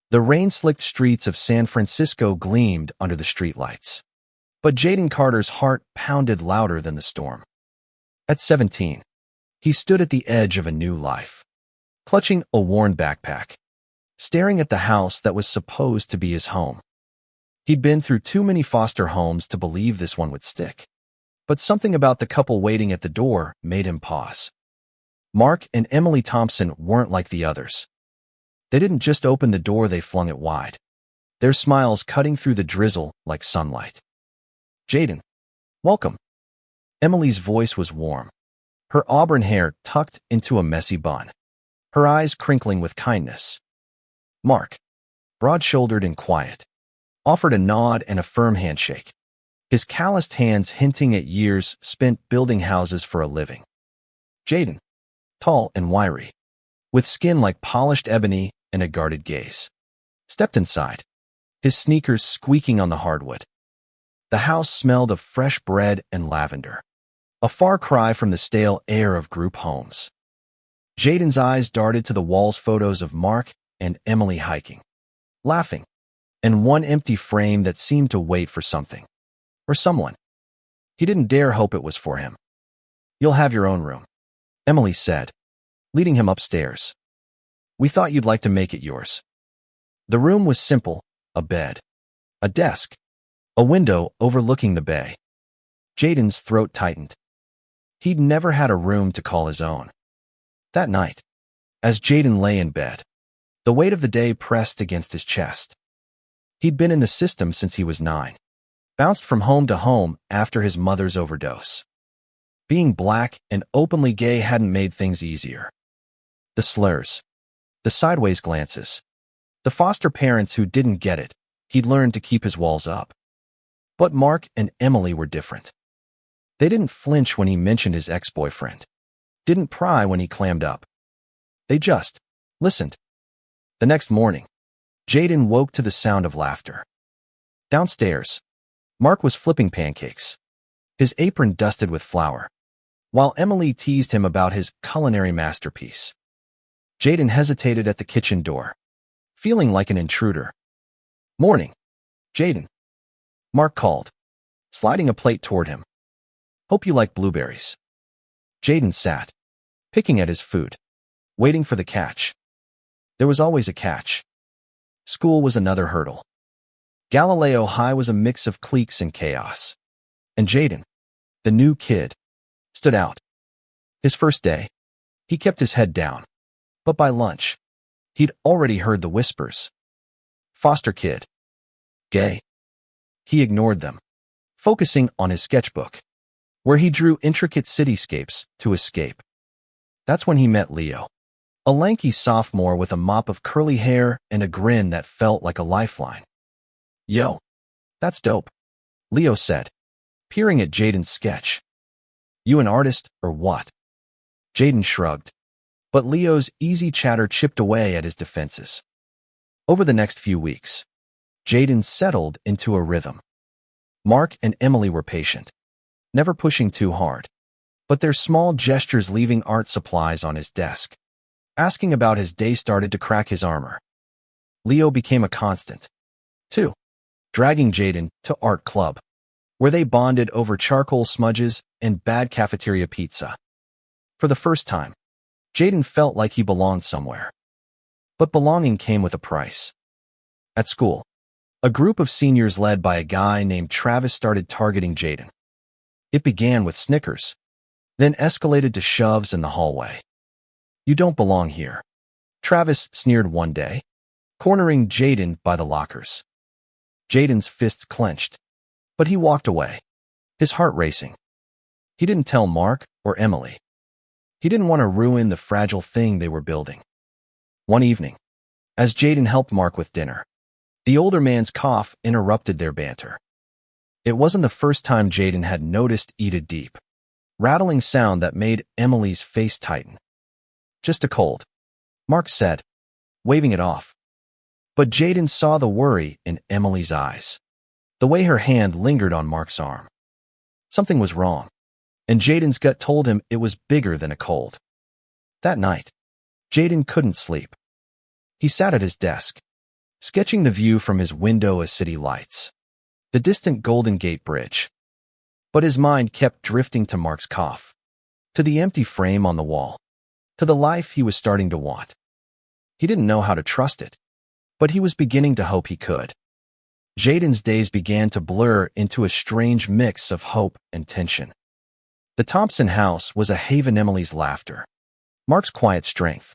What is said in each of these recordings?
The rain-slicked streets of San Francisco gleamed under the streetlights. But Jaden Carter's heart pounded louder than the storm. At 17, he stood at the edge of a new life, clutching a worn backpack, staring at the house that was supposed to be his home. He'd been through too many foster homes to believe this one would stick. But something about the couple waiting at the door made him pause. Mark and Emily Thompson weren't like the others. They didn't just open the door, they flung it wide, their smiles cutting through the drizzle like sunlight. "Jaden, welcome." Emily's voice was warm, her auburn hair tucked into a messy bun, her eyes crinkling with kindness. Mark, broad-shouldered and quiet, offered a nod and a firm handshake, his calloused hands hinting at years spent building houses for a living. Jaden, tall and wiry, with skin like polished ebony and a guarded gaze, stepped inside, his sneakers squeaking on the hardwood. The house smelled of fresh bread and lavender, a far cry from the stale air of group homes. Jaden's eyes darted to the wall's photos of Mark and Emily hiking, laughing, and one empty frame that seemed to wait for something, or someone. He didn't dare hope it was for him. "You'll have your own room," Emily said, leading him upstairs. "We thought you'd like to make it yours." The room was simple: a bed, a desk, a window overlooking the bay. Jaden's throat tightened. He'd never had a room to call his own. That night, as Jaden lay in bed, the weight of the day pressed against his chest. He'd been in the system since he was 9, bounced from home to home after his mother's overdose. Being black and openly gay hadn't made things easier. The slurs, the sideways glances, the foster parents who didn't get it, he'd learned to keep his walls up. But Mark and Emily were different. They didn't flinch when he mentioned his ex-boyfriend, didn't pry when he clammed up. They just listened. The next morning, Jaden woke to the sound of laughter. Downstairs, Mark was flipping pancakes, his apron dusted with flour, while Emily teased him about his culinary masterpiece. Jaden hesitated at the kitchen door, feeling like an intruder. "Morning, Jaden," Mark called, sliding a plate toward him. "Hope you like blueberries." Jaden sat, picking at his food, waiting for the catch. There was always a catch. School was another hurdle. Galileo High was a mix of cliques and chaos. And Jaden, the new kid, stood out. His first day, he kept his head down. But by lunch, he'd already heard the whispers. Foster kid. Gay. He ignored them, focusing on his sketchbook, where he drew intricate cityscapes to escape. That's when he met Leo, a lanky sophomore with a mop of curly hair and a grin that felt like a lifeline. "Yo, that's dope," Leo said, peering at Jaden's sketch. "You an artist, or what?" Jaden shrugged, but Leo's easy chatter chipped away at his defenses. Over the next few weeks, Jaden settled into a rhythm. Mark and Emily were patient, never pushing too hard, but their small gestures leaving art supplies on his desk, asking about his day started to crack his armor. Leo became a constant, too, dragging Jaden to art club, where they bonded over charcoal smudges and bad cafeteria pizza. For the first time, Jaden felt like he belonged somewhere. But belonging came with a price. At school, a group of seniors led by a guy named Travis started targeting Jaden. It began with snickers, then escalated to shoves in the hallway. "You don't belong here," Travis sneered one day, cornering Jaden by the lockers. Jaden's fists clenched, but he walked away, his heart racing. He didn't tell Mark or Emily. He didn't want to ruin the fragile thing they were building. One evening, as Jaden helped Mark with dinner, the older man's cough interrupted their banter. It wasn't the first time Jaden had noticed a deep, rattling sound that made Emily's face tighten. "Just a cold," Mark said, waving it off. But Jaden saw the worry in Emily's eyes, the way her hand lingered on Mark's arm. Something was wrong, and Jaden's gut told him it was bigger than a cold. That night, Jaden couldn't sleep. He sat at his desk, sketching the view from his window as city lights, the distant Golden Gate Bridge. But his mind kept drifting to Mark's cough, to the empty frame on the wall, to the life he was starting to want. He didn't know how to trust it, but he was beginning to hope he could. Jaden's days began to blur into a strange mix of hope and tension. The Thompson house was a haven, Emily's laughter, Mark's quiet strength,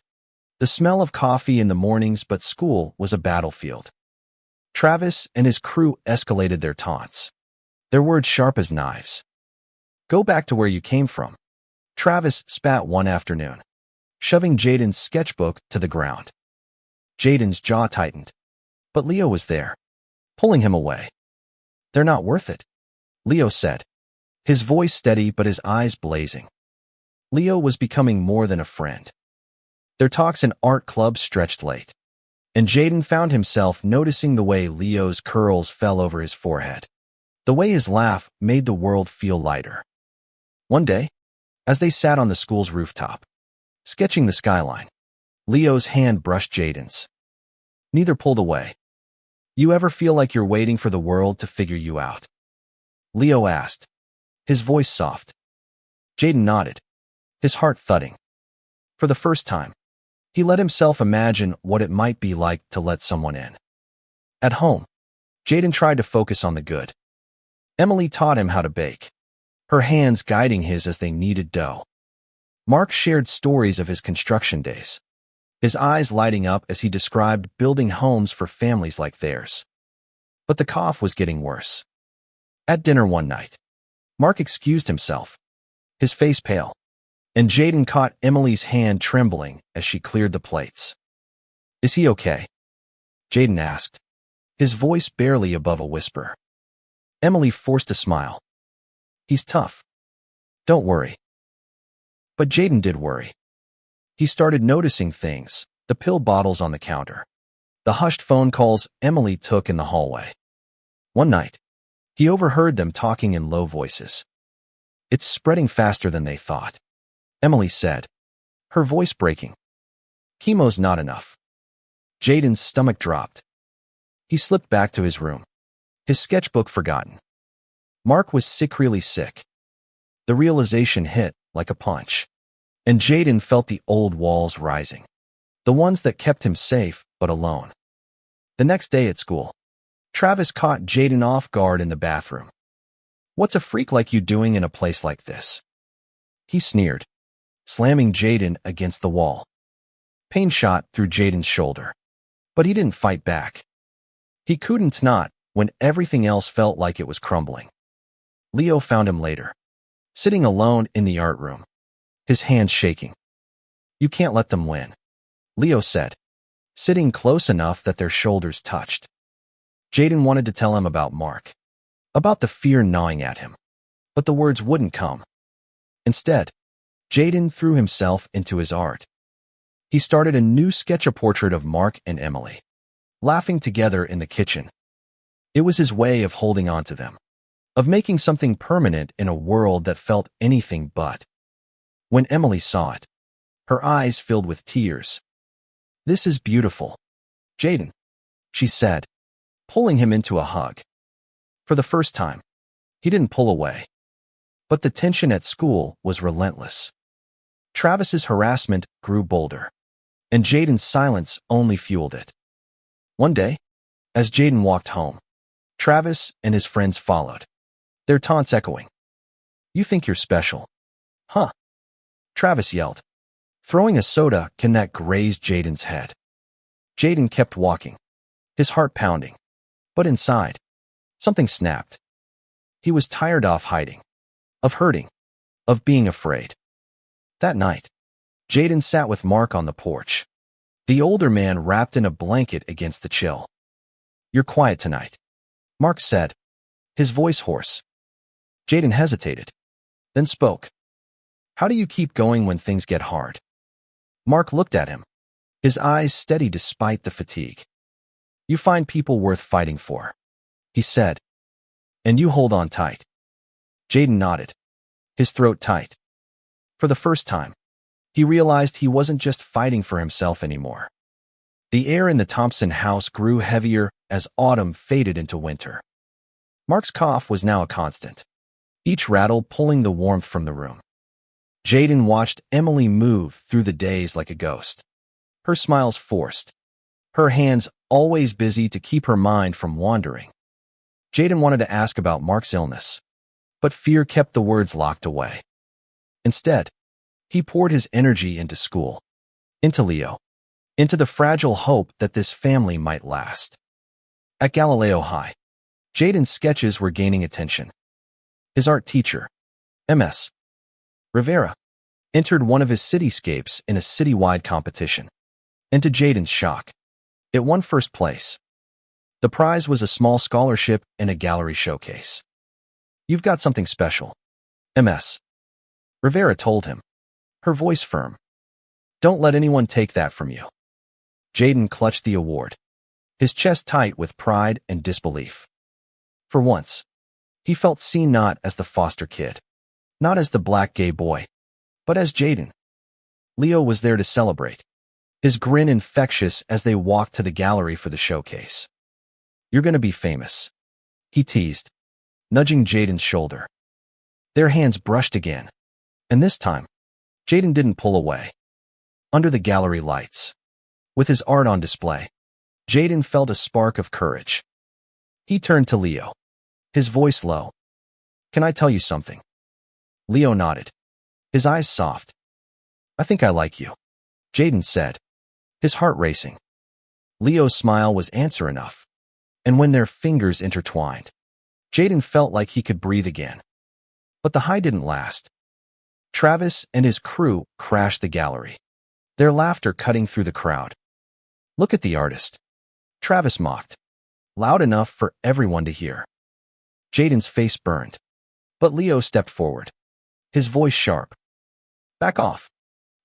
the smell of coffee in the mornings, but school was a battlefield. Travis and his crew escalated their taunts, their words sharp as knives. "Go back to where you came from," Travis spat one afternoon, shoving Jaden's sketchbook to the ground. Jaden's jaw tightened, but Leo was there, pulling him away. "They're not worth it," Leo said, his voice steady but his eyes blazing. Leo was becoming more than a friend. Their talks in art club stretched late, and Jaden found himself noticing the way Leo's curls fell over his forehead, the way his laugh made the world feel lighter. One day, as they sat on the school's rooftop, sketching the skyline, Leo's hand brushed Jaden's. Neither pulled away. "You ever feel like you're waiting for the world to figure you out?" Leo asked, his voice soft. Jaden nodded, his heart thudding. For the first time, he let himself imagine what it might be like to let someone in. At home, Jaden tried to focus on the good. Emily taught him how to bake, her hands guiding his as they kneaded dough. Mark shared stories of his construction days, his eyes lighting up as he described building homes for families like theirs. But the cough was getting worse. At dinner one night, Mark excused himself, his face pale, and Jaden caught Emily's hand trembling as she cleared the plates. "Is he okay?" Jaden asked, his voice barely above a whisper. Emily forced a smile. "He's tough. Don't worry." But Jaden did worry. He started noticing things, the pill bottles on the counter, the hushed phone calls Emily took in the hallway. One night, he overheard them talking in low voices. "It's spreading faster than they thought," Emily said, her voice breaking. "Chemo's not enough." Jaden's stomach dropped. He slipped back to his room, his sketchbook forgotten. Mark was really sick. The realization hit like a punch, and Jaden felt the old walls rising, the ones that kept him safe but alone. The next day at school, Travis caught Jaden off guard in the bathroom. "What's a freak like you doing in a place like this?" He sneered, slamming Jaden against the wall. Pain shot through Jaden's shoulder, but he didn't fight back. He couldn't not when everything else felt like it was crumbling. Leo found him later, sitting alone in the art room, his hands shaking. "You can't let them win," Leo said, sitting close enough that their shoulders touched. Jaden wanted to tell him about Mark, about the fear gnawing at him, but the words wouldn't come. Instead, Jaden threw himself into his art. He started a new sketch, a portrait of Mark and Emily, laughing together in the kitchen. It was his way of holding on to them, of making something permanent in a world that felt anything but. When Emily saw it, her eyes filled with tears. "This is beautiful, Jaden," she said, pulling him into a hug. For the first time, he didn't pull away. But the tension at school was relentless. Travis's harassment grew bolder, and Jaden's silence only fueled it. One day, as Jaden walked home, Travis and his friends followed, their taunts echoing. "You think you're special, huh?" Travis yelled, throwing a soda can that grazed Jaden's head. Jaden kept walking, his heart pounding, but inside, something snapped. He was tired of hiding, of hurting, of being afraid. That night, Jaden sat with Mark on the porch, the older man wrapped in a blanket against the chill. "You're quiet tonight," Mark said, his voice hoarse. Jaden hesitated, then spoke. "How do you keep going when things get hard?" Mark looked at him, his eyes steady despite the fatigue. "You find people worth fighting for," he said, "and you hold on tight." Jaden nodded, his throat tight. For the first time, he realized he wasn't just fighting for himself anymore. The air in the Thompson house grew heavier as autumn faded into winter. Mark's cough was now a constant, each rattle pulling the warmth from the room. Jaden watched Emily move through the days like a ghost. Her smiles forced, her hands always busy to keep her mind from wandering. Jaden wanted to ask about Mark's illness, but fear kept the words locked away. Instead, he poured his energy into school, into Leo, into the fragile hope that this family might last. At Galileo High, Jaden's sketches were gaining attention. His art teacher, Ms. Rivera, entered one of his cityscapes in a citywide competition. And to Jaden's shock, it won first place. The prize was a small scholarship and a gallery showcase. "You've got something special," Ms. Rivera told him, her voice firm. "Don't let anyone take that from you." Jaden clutched the award, his chest tight with pride and disbelief. For once, he felt seen not as the foster kid, not as the black gay boy, but as Jaden. Leo was there to celebrate, his grin infectious as they walked to the gallery for the showcase. "You're going to be famous," he teased, nudging Jaden's shoulder. Their hands brushed again, and this time, Jaden didn't pull away. Under the gallery lights, with his art on display, Jaden felt a spark of courage. He turned to Leo, his voice low. "Can I tell you something?" Leo nodded, his eyes soft. "I think I like you," Jaden said, his heart racing. Leo's smile was answer enough, and when their fingers intertwined, Jaden felt like he could breathe again. But the high didn't last. Travis and his crew crashed the gallery, their laughter cutting through the crowd. "Look at the artist," Travis mocked, loud enough for everyone to hear. Jaden's face burned, but Leo stepped forward, his voice sharp. "Back off,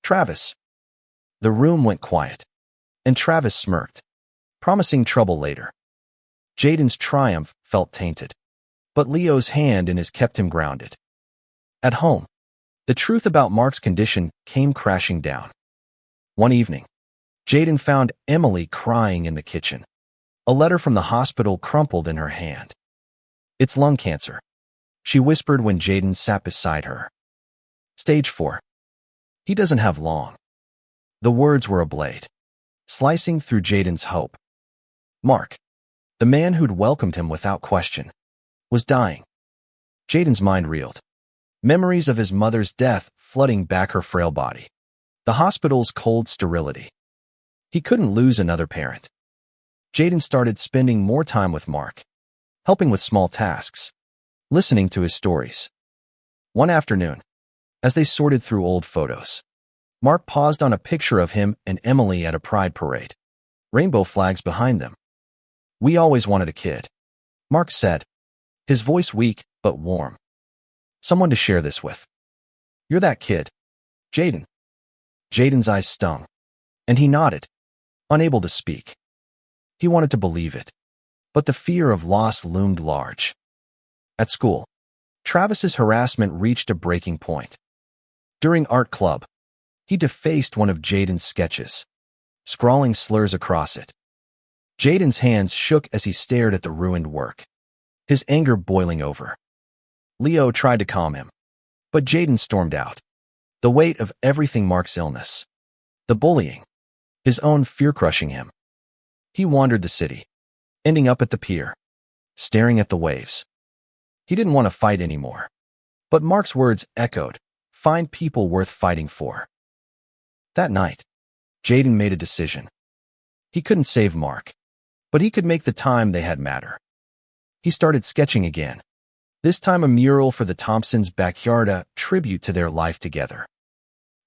Travis." The room went quiet, and Travis smirked, promising trouble later. Jaden's triumph felt tainted, but Leo's hand in his kept him grounded. At home, the truth about Mark's condition came crashing down. One evening, Jaden found Emily crying in the kitchen, a letter from the hospital crumpled in her hand. "It's lung cancer," she whispered when Jaden sat beside her. "Stage 4. He doesn't have long." The words were a blade, slicing through Jaden's hope. Mark, the man who'd welcomed him without question, was dying. Jaden's mind reeled, memories of his mother's death flooding back her frail body, the hospital's cold sterility. He couldn't lose another parent. Jaden started spending more time with Mark, helping with small tasks, listening to his stories. One afternoon, as they sorted through old photos, Mark paused on a picture of him and Emily at a pride parade, rainbow flags behind them. "We always wanted a kid," Mark said, his voice weak but warm. "Someone to share this with. You're that kid, Jaden." Jaden's eyes stung, and he nodded, unable to speak. He wanted to believe it, but the fear of loss loomed large. At school, Travis's harassment reached a breaking point. During art club, he defaced one of Jaden's sketches, scrawling slurs across it. Jaden's hands shook as he stared at the ruined work, his anger boiling over. Leo tried to calm him, but Jaden stormed out. The weight of everything Mark's illness, the bullying, his own fear crushing him. He wandered the city, ending up at the pier, staring at the waves. He didn't want to fight anymore, but Mark's words echoed, "Find people worth fighting for." That night, Jaden made a decision. He couldn't save Mark, but he could make the time they had matter. He started sketching again, this time a mural for the Thompsons' backyard, a tribute to their life together.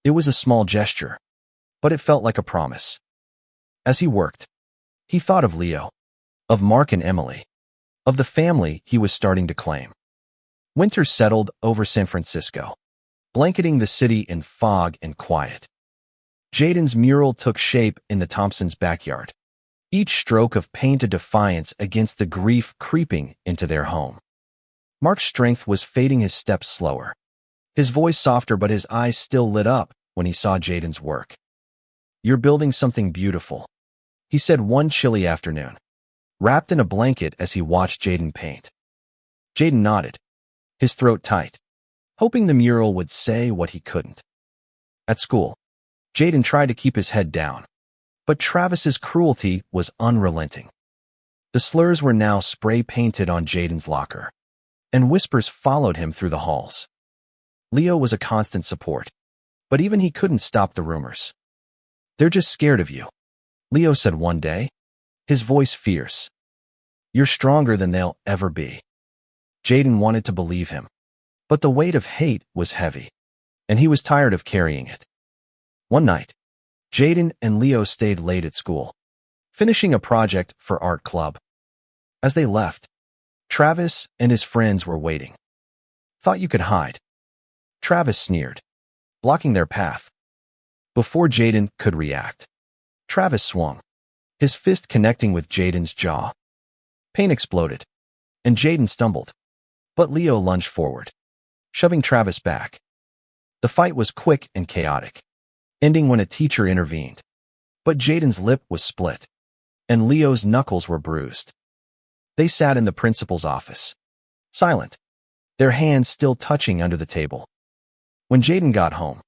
It was a small gesture, but it felt like a promise. As he worked, he thought of Leo, of Mark and Emily, of the family he was starting to claim. Winter settled over San Francisco, blanketing the city in fog and quiet. Jaden's mural took shape in the Thompsons' backyard, each stroke of paint a defiance against the grief creeping into their home. Mark's strength was fading, his steps slower, his voice softer, but his eyes still lit up when he saw Jaden's work. "You're building something beautiful," he said one chilly afternoon, wrapped in a blanket as he watched Jaden paint. Jaden nodded, his throat tight, hoping the mural would say what he couldn't. At school, Jaden tried to keep his head down, but Travis's cruelty was unrelenting. The slurs were now spray-painted on Jaden's locker, and whispers followed him through the halls. Leo was a constant support, but even he couldn't stop the rumors. "They're just scared of you," Leo said one day, his voice fierce. "You're stronger than they'll ever be." Jaden wanted to believe him, but the weight of hate was heavy, and he was tired of carrying it. One night, Jaden and Leo stayed late at school, finishing a project for art club. As they left, Travis and his friends were waiting. "Thought you could hide," Travis sneered, blocking their path. Before Jaden could react, Travis swung, his fist connecting with Jaden's jaw. Pain exploded, and Jaden stumbled, but Leo lunged forward, shoving Travis back. The fight was quick and chaotic, ending when a teacher intervened. But Jaden's lip was split, and Leo's knuckles were bruised. They sat in the principal's office, silent, their hands still touching under the table. When Jaden got home,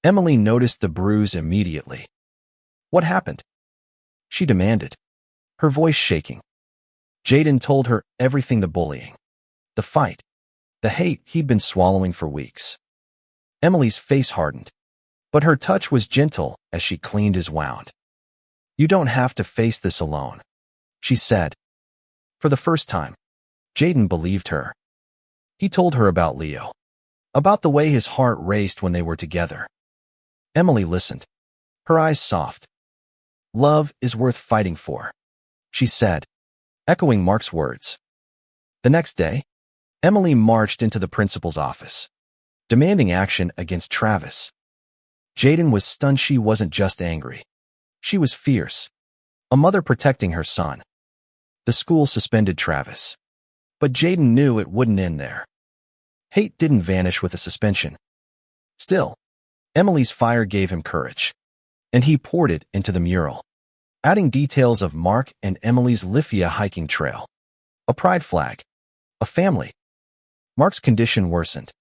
Emily noticed the bruise immediately. "What happened?" she demanded, her voice shaking. Jaden told her everything: the bullying, the fight, the hate he'd been swallowing for weeks. Emily's face hardened, but her touch was gentle as she cleaned his wound. "You don't have to face this alone," she said. For the first time, Jaden believed her. He told her about Leo, about the way his heart raced when they were together. Emily listened, her eyes soft. "Love is worth fighting for," she said, echoing Mark's words. The next day, Emily marched into the principal's office, demanding action against Travis. Jaden was stunned. She wasn't just angry. She was fierce, a mother protecting her son. The school suspended Travis, but Jaden knew it wouldn't end there. Hate didn't vanish with a suspension. Still, Emily's fire gave him courage, and he poured it into the mural, adding details of Mark and Emily's Lithia hiking trail, a pride flag, a family. Mark's condition worsened.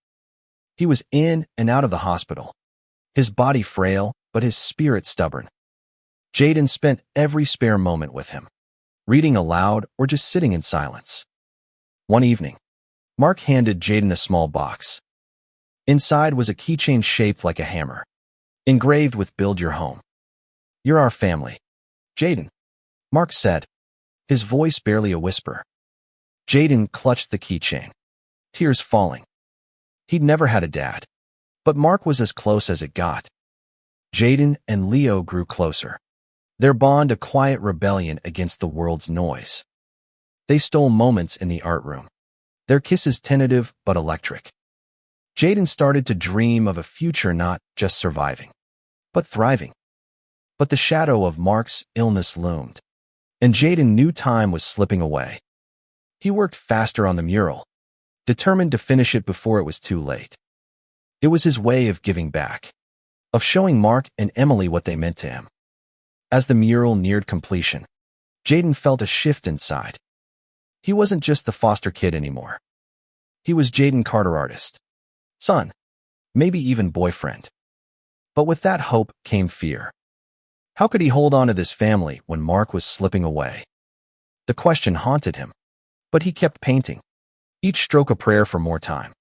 He was in and out of the hospital, his body frail, but his spirit stubborn. Jaden spent every spare moment with him, reading aloud or just sitting in silence. One evening, Mark handed Jaden a small box. Inside was a keychain shaped like a hammer, engraved with "Build Your Home." "You're our family, Jaden," Mark said, his voice barely a whisper. Jaden clutched the keychain, tears falling. He'd never had a dad, but Mark was as close as it got. Jaden and Leo grew closer, their bond a quiet rebellion against the world's noise. They stole moments in the art room, their kisses tentative but electric. Jaden started to dream of a future not just surviving, but thriving. But the shadow of Mark's illness loomed, and Jaden knew time was slipping away. He worked faster on the mural, determined to finish it before it was too late. It was his way of giving back, of showing Mark and Emily what they meant to him. As the mural neared completion, Jaden felt a shift inside. He wasn't just the foster kid anymore. He was Jaden Carter, artist, son, maybe even boyfriend. But with that hope came fear. How could he hold on to this family when Mark was slipping away? The question haunted him, but he kept painting, each stroke a prayer for more time.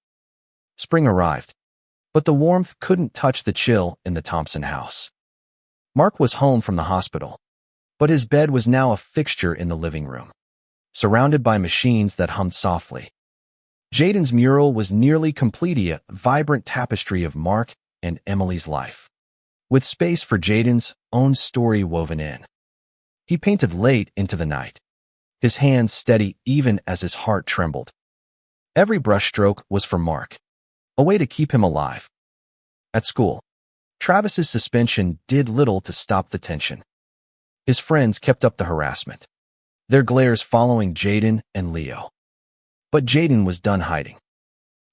Spring arrived, but the warmth couldn't touch the chill in the Thompson house. Mark was home from the hospital, but his bed was now a fixture in the living room, surrounded by machines that hummed softly. Jaden's mural was nearly complete, a vibrant tapestry of Mark and Emily's life, with space for Jaden's own story woven in. He painted late into the night, his hands steady even as his heart trembled. Every brushstroke was for Mark, a way to keep him alive. At school, Travis's suspension did little to stop the tension. His friends kept up the harassment, their glares following Jaden and Leo. But Jaden was done hiding.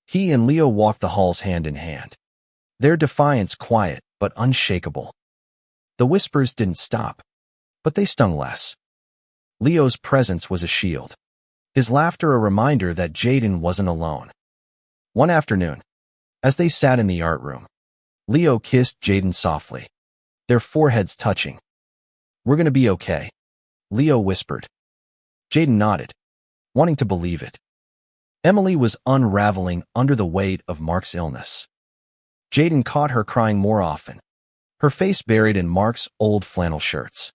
He and Leo walked the halls hand in hand, their defiance quiet but unshakable. The whispers didn't stop, but they stung less. Leo's presence was a shield, his laughter a reminder that Jaden wasn't alone. One afternoon, as they sat in the art room, Leo kissed Jaden softly, their foreheads touching. "We're gonna be okay," Leo whispered. Jaden nodded, wanting to believe it. Emily was unraveling under the weight of Mark's illness. Jaden caught her crying more often, her face buried in Mark's old flannel shirts.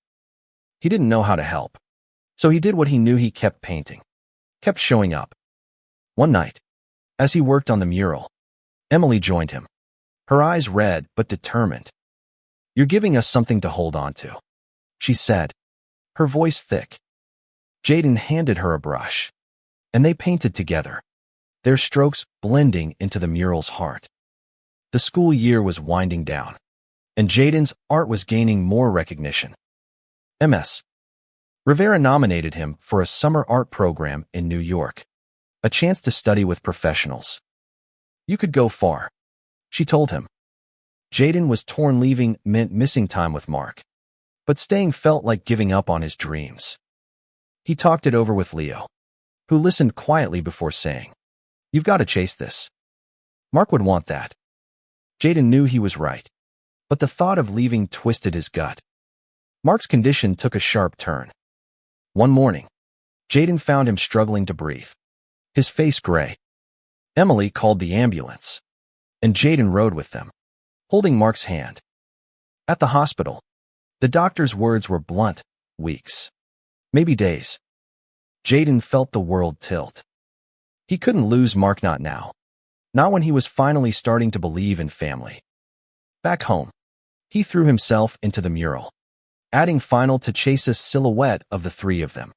He didn't know how to help, so he did what he knew. He kept painting, kept showing up. One night, as he worked on the mural, Emily joined him, her eyes red but determined. "You're giving us something to hold on to," she said, her voice thick. Jaden handed her a brush, and they painted together, their strokes blending into the mural's heart. The school year was winding down, and Jaden's art was gaining more recognition. Ms. Rivera nominated him for a summer art program in New York, a chance to study with professionals. "You could go far," she told him. Jaden was torn. Leaving meant missing time with Mark, but staying felt like giving up on his dreams. He talked it over with Leo, who listened quietly before saying, "You've got to chase this. Mark would want that." Jaden knew he was right, but the thought of leaving twisted his gut. Mark's condition took a sharp turn. One morning, Jaden found him struggling to breathe, his face gray. Emily called the ambulance, and Jaden rode with them, holding Mark's hand. At the hospital, the doctor's words were blunt: "Weeks, maybe days." Jaden felt the world tilt. He couldn't lose Mark, not now, not when he was finally starting to believe in family. Back home, he threw himself into the mural, adding final to Chase's silhouette of the three of them,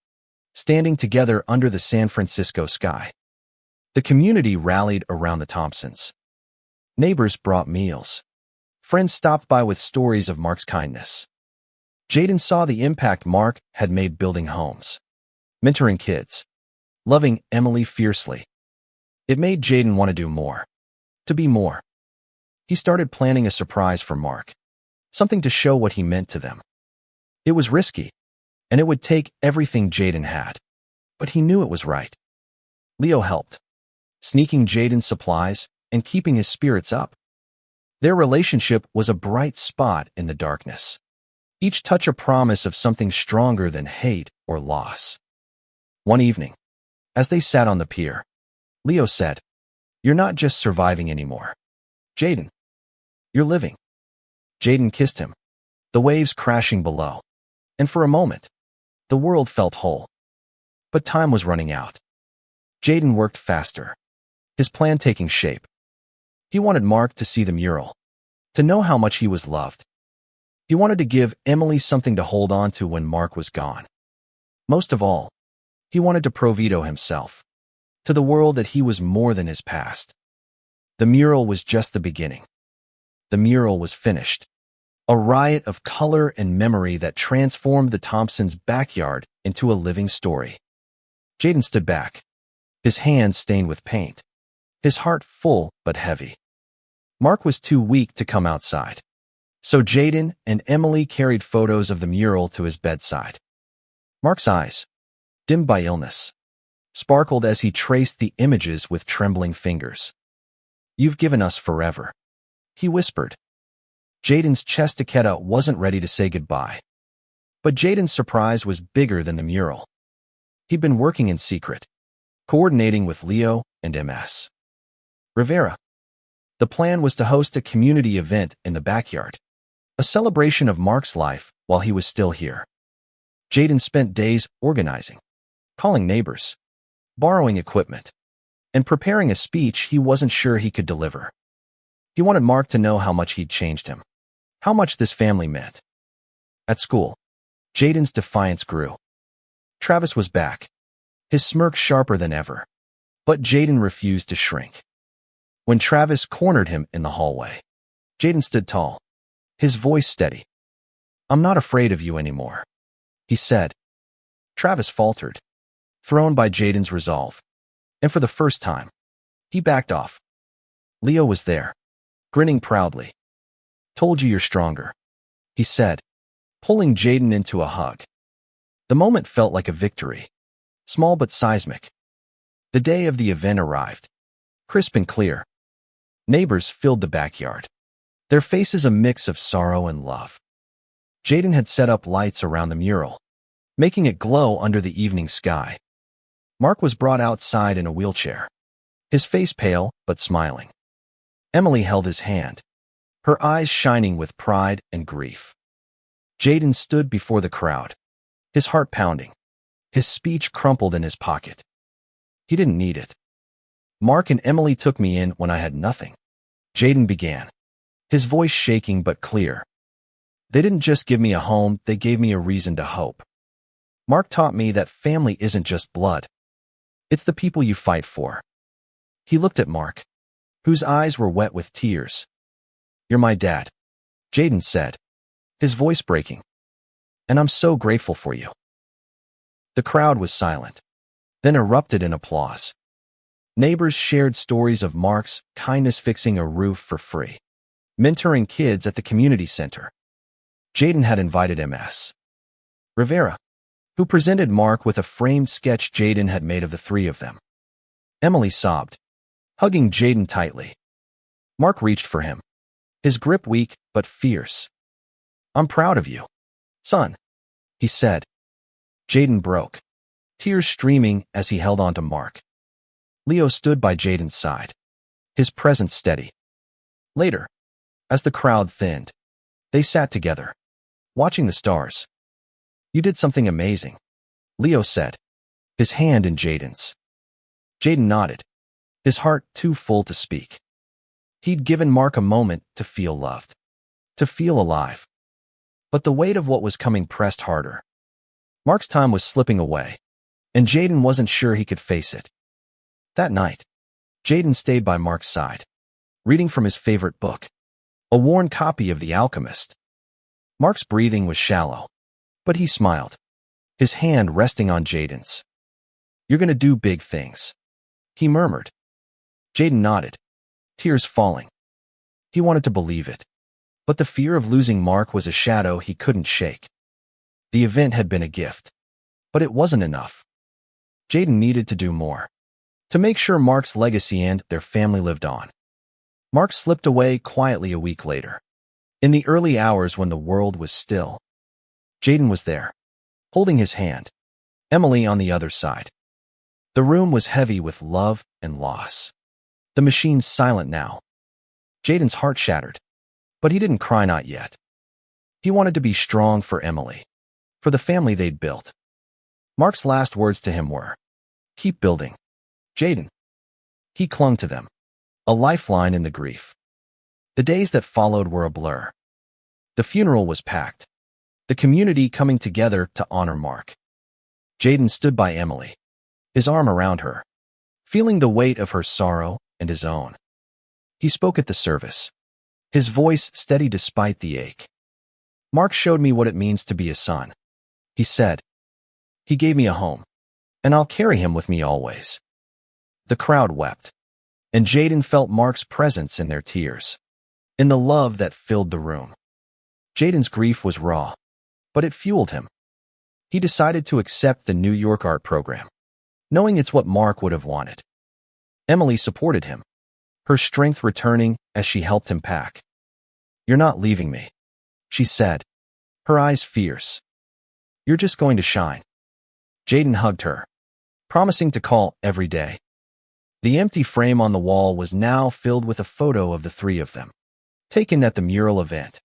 standing together under the San Francisco sky. The community rallied around the Thompsons. Neighbors brought meals. Friends stopped by with stories of Mark's kindness. Jaden saw the impact Mark had made building homes, mentoring kids, loving Emily fiercely. It made Jaden want to do more, to be more. He started planning a surprise for Mark, something to show what he meant to them. It was risky, and it would take everything Jaden had, but he knew it was right. Leo helped, sneaking Jaden's supplies and keeping his spirits up. Their relationship was a bright spot in the darkness, each touch a promise of something stronger than hate or loss. One evening, as they sat on the pier, Leo said, "You're not just surviving anymore, Jaden. You're living." Jaden kissed him, the waves crashing below, and for a moment, the world felt whole. But time was running out. Jaden worked faster, his plan taking shape. He wanted Mark to see the mural, to know how much he was loved. He wanted to give Emily something to hold on to when Mark was gone. Most of all, he wanted to prove to himself, to the world, that he was more than his past. The mural was just the beginning. The mural was finished, a riot of color and memory that transformed the Thompsons' backyard into a living story. Jaden stood back, his hands stained with paint, his heart full but heavy. Mark was too weak to come outside, so Jaden and Emily carried photos of the mural to his bedside. Mark's eyes, dimmed by illness, sparkled as he traced the images with trembling fingers. "You've given us forever," he whispered. Jaden's chest Takeda wasn't ready to say goodbye. But Jaden's surprise was bigger than the mural. He'd been working in secret, coordinating with Leo and Ms. Rivera. The plan was to host a community event in the backyard, a celebration of Mark's life while he was still here. Jaden spent days organizing, calling neighbors, borrowing equipment, and preparing a speech he wasn't sure he could deliver. He wanted Mark to know how much he'd changed him, how much this family meant. At school, Jaden's defiance grew. Travis was back, his smirk sharper than ever, but Jaden refused to shrink. When Travis cornered him in the hallway, Jaden stood tall, his voice steady. "I'm not afraid of you anymore," he said. Travis faltered, thrown by Jaden's resolve, and for the first time, he backed off. Leo was there, grinning proudly. "Told you you're stronger," he said, pulling Jaden into a hug. The moment felt like a victory, small but seismic. The day of the event arrived, crisp and clear. Neighbors filled the backyard, their faces a mix of sorrow and love. Jaden had set up lights around the mural, making it glow under the evening sky. Mark was brought outside in a wheelchair, his face pale but smiling. Emily held his hand, her eyes shining with pride and grief. Jaden stood before the crowd, his heart pounding, his speech crumpled in his pocket. He didn't need it. Mark and Emily took me in when I had nothing. Jaden began, his voice shaking but clear. They didn't just give me a home, they gave me a reason to hope. Mark taught me that family isn't just blood. It's the people you fight for. He looked at Mark, whose eyes were wet with tears. "You're my dad," Jaden said, his voice breaking. "And I'm so grateful for you." The crowd was silent, then erupted in applause. Neighbors shared stories of Mark's kindness, fixing a roof for free, mentoring kids at the community center. Jaden had invited Ms. Rivera, who presented Mark with a framed sketch Jaden had made of the three of them. Emily sobbed, hugging Jaden tightly. Mark reached for him, his grip weak but fierce. "I'm proud of you, son," he said. Jaden broke, tears streaming as he held on to Mark. Leo stood by Jaden's side, his presence steady. Later, as the crowd thinned, they sat together, watching the stars. "You did something amazing," Leo said, his hand in Jaden's. Jaden nodded, his heart too full to speak. He'd given Mark a moment to feel loved, to feel alive. But the weight of what was coming pressed harder. Mark's time was slipping away, and Jaden wasn't sure he could face it. That night, Jaden stayed by Mark's side, reading from his favorite book, a worn copy of The Alchemist. Mark's breathing was shallow, but he smiled, his hand resting on Jaden's. "You're going to do big things," he murmured. Jaden nodded, tears falling. He wanted to believe it, but the fear of losing Mark was a shadow he couldn't shake. The event had been a gift, but it wasn't enough. Jaden needed to do more, to make sure Mark's legacy and their family lived on. Mark slipped away quietly a week later, in the early hours when the world was still. Jaden was there, holding his hand, Emily on the other side. The room was heavy with love and loss. The machines silent now. Jaden's heart shattered, but he didn't cry, not yet. He wanted to be strong for Emily, for the family they'd built. Mark's last words to him were, "Keep building, Jaden." He clung to them, a lifeline in the grief. The days that followed were a blur. The funeral was packed, the community coming together to honor Mark. Jaden stood by Emily, his arm around her, feeling the weight of her sorrow and his own. He spoke at the service, his voice steady despite the ache. "Mark showed me what it means to be a son," he said. "He gave me a home, and I'll carry him with me always." The crowd wept, and Jaden felt Mark's presence in their tears, in the love that filled the room. Jaden's grief was raw, but it fueled him. He decided to accept the New York art program, knowing it's what Mark would have wanted. Emily supported him, her strength returning as she helped him pack. "You're not leaving me," she said, her eyes fierce. "You're just going to shine." Jaden hugged her, promising to call every day. The empty frame on the wall was now filled with a photo of the three of them, taken at the mural event.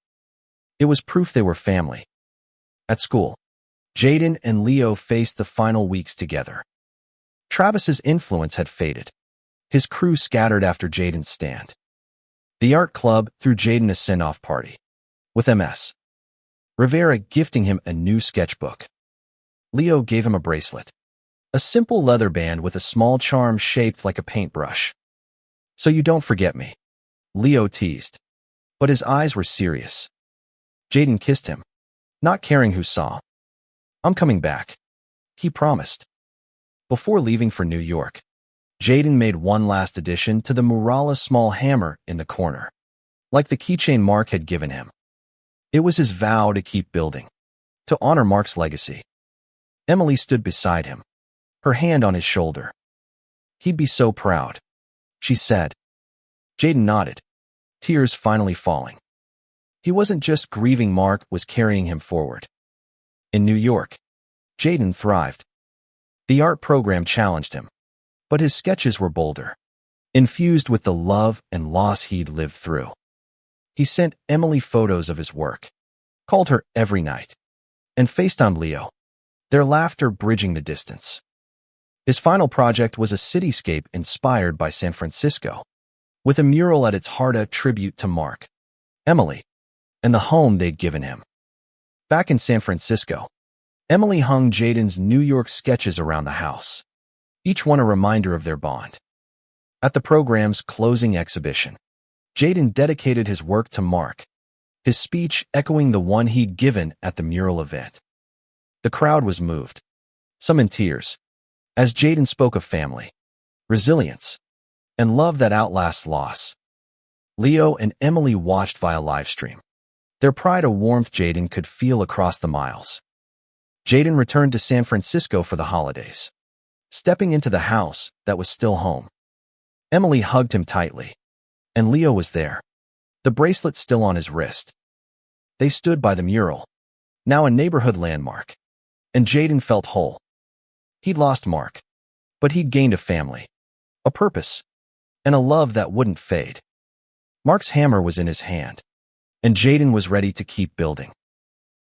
It was proof they were family. At school, Jaden and Leo faced the final weeks together. Travis's influence had faded, his crew scattered after Jaden's stand. The art club threw Jaden a send-off party, with Ms. Rivera gifting him a new sketchbook. Leo gave him a bracelet, a simple leather band with a small charm shaped like a paintbrush. "So you don't forget me," Leo teased, but his eyes were serious. Jaden kissed him, not caring who saw. "I'm coming back," he promised. Before leaving for New York, Jaden made one last addition to the mural, a small hammer in the corner, like the keychain Mark had given him. It was his vow to keep building, To honor Mark's legacy, Emily stood beside him, her hand on his shoulder. "He'd be so proud," she said. Jaden nodded, tears finally falling. He wasn't just grieving, Mark was carrying him forward. In New York, Jaden thrived. The art program challenged him, but his sketches were bolder, infused with the love and loss he'd lived through. He sent Emily photos of his work, called her every night, and FaceTimed Leo, their laughter bridging the distance. His final project was a cityscape inspired by San Francisco, with a mural at its heart, a tribute to Mark, Emily, and the home they'd given him. Back in San Francisco, Emily hung Jaden's New York sketches around the house, each one a reminder of their bond. At the program's closing exhibition, Jaden dedicated his work to Mark, his speech echoing the one he'd given at the mural event. The crowd was moved, some in tears, as Jaden spoke of family, resilience, and love that outlasts loss. Leo and Emily watched via livestream, their pride a warmth Jaden could feel across the miles. Jaden returned to San Francisco for the holidays, stepping into the house that was still home. Emily hugged him tightly, and Leo was there, the bracelet still on his wrist. They stood by the mural, now a neighborhood landmark, and Jaden felt whole. He'd lost Mark, but he'd gained a family, a purpose, and a love that wouldn't fade. Mark's hammer was in his hand, and Jaden was ready to keep building.